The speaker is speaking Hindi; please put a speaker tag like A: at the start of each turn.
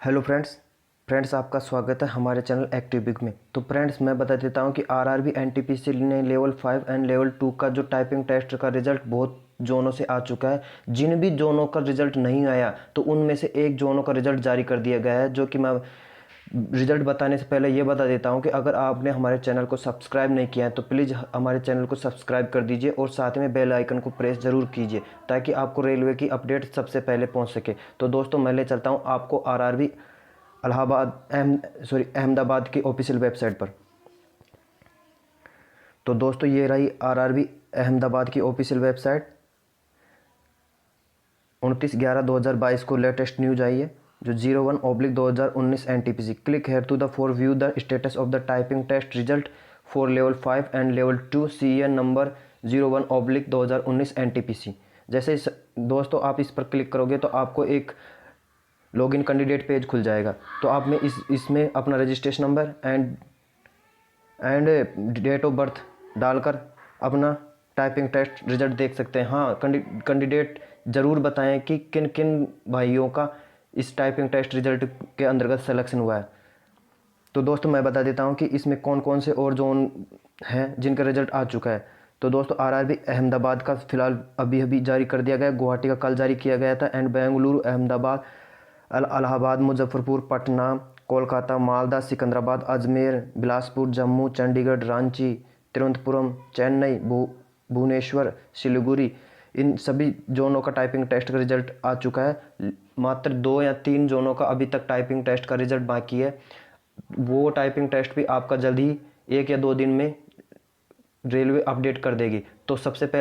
A: हेलो फ्रेंड्स आपका स्वागत है हमारे चैनल एक्टिव बिग में। तो फ्रेंड्स मैं बता देता हूं कि आरआरबी एनटीपीसी ने लेवल 5 एंड लेवल 2 का जो टाइपिंग टेस्ट का रिजल्ट बहुत जोनों से आ चुका है। जिन भी जोनों का रिजल्ट नहीं आया तो उनमें से एक जोनों का रिजल्ट जारी कर दिया गया है, जो कि मैं रिजल्ट बताने से पहले ये बता देता हूं कि अगर आपने हमारे चैनल को सब्सक्राइब नहीं किया है तो प्लीज़ हमारे चैनल को सब्सक्राइब कर दीजिए और साथ में बेल आइकन को प्रेस ज़रूर कीजिए ताकि आपको रेलवे की अपडेट सबसे पहले पहुंच सके। तो दोस्तों मैं ले चलता हूं आपको आरआरबी अहमदाबाद की ऑफिशियल वेबसाइट पर। तो दोस्तों ये रही आरआरबी अहमदाबाद की ऑफिशियल वेबसाइट। 29/11/2022 को लेटेस्ट न्यूज आई है, जो 01/2019 NTPC. Click here to the for view the status of the typing test result for level 5 and level 2 CN number 01/2019 NTPC. जैसे दोस्तों आप इस पर क्लिक करोगे तो आपको एक लॉगिन कैंडिडेट पेज खुल जाएगा। तो आप में इसमें अपना registration number and date of birth डालकर अपना टाइपिंग टेस्ट रिजल्ट देख सकते हैं। हाँ, कैंडिडेट ज़रूर बताएं कि किन किन भाइयों का इस टाइपिंग टेस्ट रिजल्ट के अंतर्गत सिलेक्शन हुआ है। तो दोस्तों मैं बता देता हूं कि इसमें कौन कौन से और जोन हैं जिनका रिजल्ट आ चुका है। तो दोस्तों आरआरबी अहमदाबाद का फिलहाल अभी अभी जारी कर दिया गया, गुवाहाटी का कल जारी किया गया था, एंड बेंगलुरु, अहमदाबाद, इलाहाबाद, मुजफ्फरपुर, पटना, कोलकाता, मालदा, सिकंदराबाद, अजमेर, बिलासपुर, जम्मू, चंडीगढ़, रांची, तिरुवनंतपुरम, चेन्नई, भुवनेश्वर, सिलीगुड़ी, इन सभी जोनों का टाइपिंग टेस्ट का रिजल्ट आ चुका है। मात्र 2 या 3 जोनों का अभी तक टाइपिंग टेस्ट का रिजल्ट बाकी है। वो टाइपिंग टेस्ट भी आपका जल्द ही 1 या 2 दिन में रेलवे अपडेट कर देगी। तो सबसे पहले